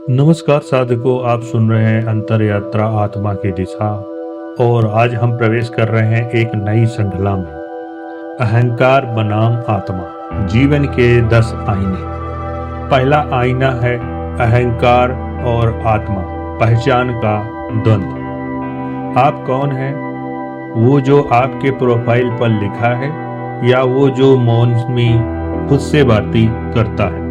नमस्कार साधकों, आप सुन रहे हैं अंतर यात्रा आत्मा की दिशा। और आज हम प्रवेश कर रहे हैं एक नई श्रृंखला में, अहंकार बनाम आत्मा, जीवन के 10 आईने। पहला आईना है अहंकार और आत्मा, पहचान का द्वंद्व। आप कौन हैं? वो जो आपके प्रोफाइल पर लिखा है, या वो जो मौन में खुद से बातें करता है?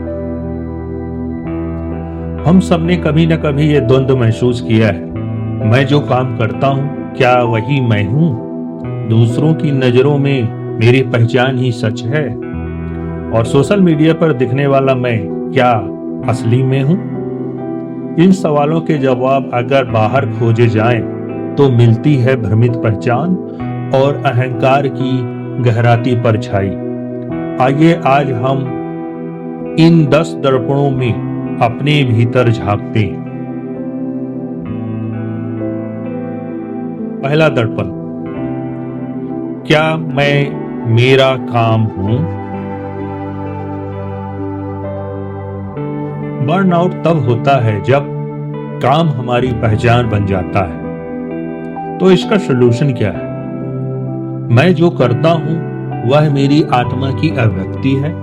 हम सबने कभी न कभी ये द्वंद्व महसूस किया है। मैं जो काम करता हूँ, क्या वही मैं हूँ? दूसरों की नजरों में मेरी पहचान ही सच है? और सोशल मीडिया पर दिखने वाला मैं क्या असली में हूँ? इन सवालों के जवाब अगर बाहर खोजे जाएं, तो मिलती है भ्रमित पहचान और अहंकार की गहराती परछाई। आइए आज हम इन 10 दर्पणों में अपने भीतर झांकते हैं। पहला दर्पण, क्या मैं मेरा काम हूं? बर्नआउट तब होता है जब काम हमारी पहचान बन जाता है। तो इसका सलूशन क्या है? मैं जो करता हूं वह मेरी आत्मा की अभिव्यक्ति है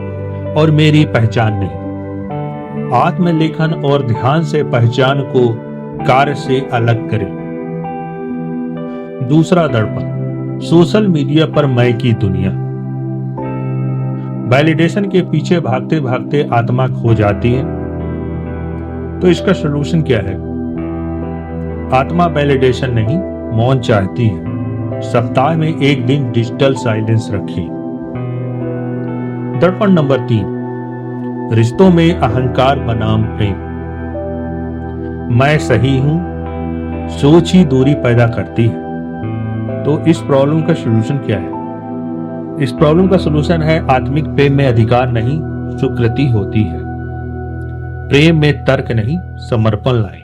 और मेरी पहचान नहीं। आत्मलेखन और ध्यान से पहचान को कार्य से अलग करें। दूसरा दर्पण, सोशल मीडिया पर मैं की दुनिया। वैलिडेशन के पीछे भागते भागते आत्मा खो जाती है। तो इसका सलूशन क्या है? आत्मा वैलिडेशन नहीं, मौन चाहती है। सप्ताह में एक दिन डिजिटल साइलेंस रखें। दर्पण नंबर 3, रिश्तों में अहंकार बनाम प्रेम। मैं सही हूं, सोच ही दूरी पैदा करती है। तो इस प्रॉब्लम का सलूशन क्या है? इस प्रॉब्लम का सलूशन है आत्मिक प्रेम में अधिकार नहीं, स्वीकृति होती है। प्रेम में तर्क नहीं, समर्पण लाए।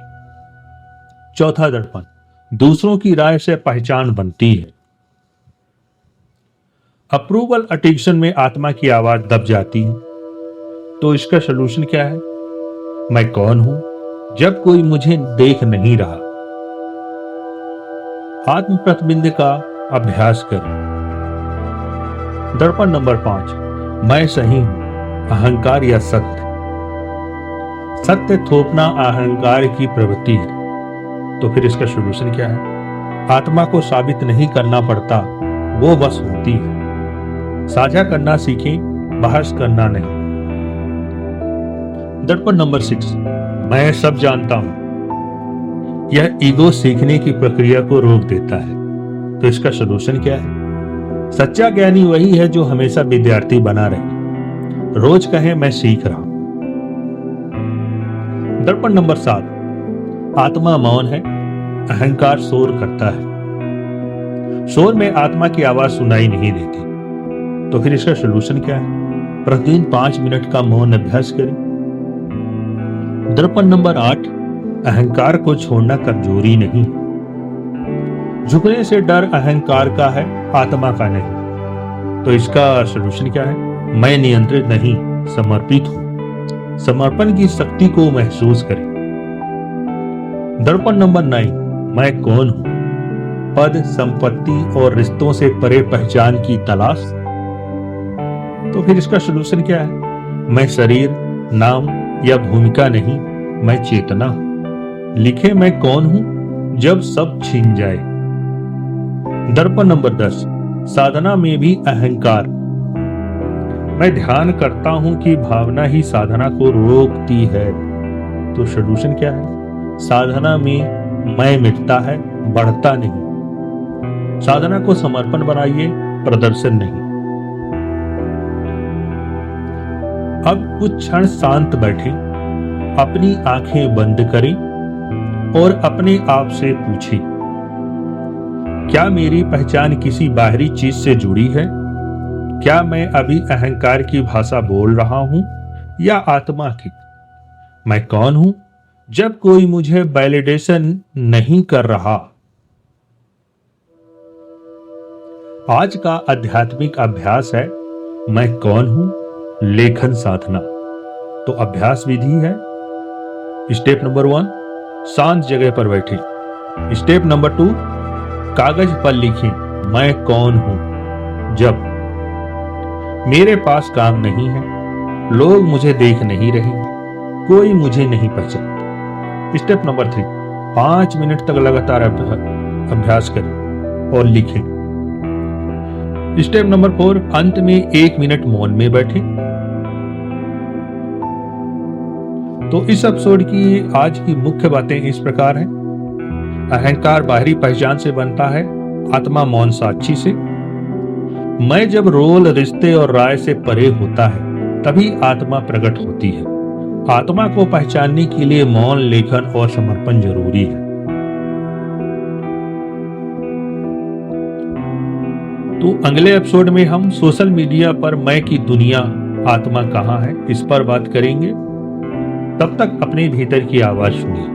चौथा दर्पण, दूसरों की राय से पहचान बनती है। अप्रूवल एडिक्शन में आत्मा की आवाज दब जाती है। तो इसका सलूशन क्या है? मैं कौन हूं जब कोई मुझे देख नहीं रहा? आत्म प्रतिबिंब का अभ्यास करें। दर्पण नंबर 5, मैं सही हूं, अहंकार या सत्य। सत्य थोपना अहंकार की प्रवृत्ति है। तो फिर इसका सलूशन क्या है? आत्मा को साबित नहीं करना पड़ता, वो बस होती है। साझा करना सीखें, बहस करना नहीं। दर्पण नंबर 6, मैं सब जानता हूं। यह ईगो सीखने की प्रक्रिया को रोक देता है। तो इसका सलूशन क्या है? सच्चा ज्ञानी वही है जो हमेशा विद्यार्थी बना रहे, रोज कहे मैं सीख रहा हूं। दर्पण नंबर 7, आत्मा मौन है, अहंकार शोर करता है। शोर में आत्मा की आवाज सुनाई नहीं देती। तो फिर इसका सलूशन क्या है? प्रतिदिन 5 मिनट का मौन अभ्यास करें। दर्पण नंबर 8, अहंकार को छोड़ना कमजोरी नहीं। झुकने से डर अहंकार का है, आत्मा का नहीं। तो इसका सलूशन क्या है? मैं नियंत्रित नहीं, समर्पित हूं। समर्पण की शक्ति को महसूस करें। दर्पण नंबर 9, मैं कौन हूं? पद, संपत्ति और रिश्तों से परे पहचान की तलाश। तो फिर इसका सलूशन क्या है? मैं शरीर, नाम या भूमिका नहीं, मैं चेतना हूं। लिखे मैं कौन हूं जब सब छिन जाए। दर्पण नंबर 10, साधना में भी अहंकार। मैं ध्यान करता हूं कि भावना ही साधना को रोकती है। तो सलूशन क्या है? साधना में मैं मिटता है, बढ़ता नहीं। साधना को समर्पण बनाइए, प्रदर्शन नहीं। अब कुछ क्षण शांत बैठें, अपनी आंखें बंद करें और अपने आप से पूछें, क्या मेरी पहचान किसी बाहरी चीज से जुड़ी है? क्या मैं अभी अहंकार की भाषा बोल रहा हूं या आत्मा की? मैं कौन हूं जब कोई मुझे वैलिडेशन नहीं कर रहा? आज का आध्यात्मिक अभ्यास है मैं कौन हूं, लेखन साधना। तो अभ्यास विधि है, स्टेप नंबर 1, शांत जगह पर बैठें। स्टेप नंबर 2, कागज पर लिखें मैं कौन हूं जब मेरे पास काम नहीं है, लोग मुझे देख नहीं रहे, कोई मुझे नहीं पहचानता। स्टेप नंबर 3, 5 मिनट तक लगातार अभ्यास करें और लिखें। स्टेप नंबर 4, अंत में 1 मिनट मौन में बैठें। तो इस एपिसोड की आज की मुख्य बातें इस प्रकार हैं। अहंकार बाहरी पहचान से बनता है, आत्मा मौन साक्षी से। मैं जब रोल, रिश्ते और राय से परे होता है तभी आत्मा प्रकट होती है। आत्मा को पहचानने के लिए मौन, लेखन और समर्पण जरूरी है। तो अगले एपिसोड में हम सोशल मीडिया पर मैं की दुनिया, आत्मा कहां है, इस पर बात करेंगे। तब तक अपने भीतर की आवाज सुनिए।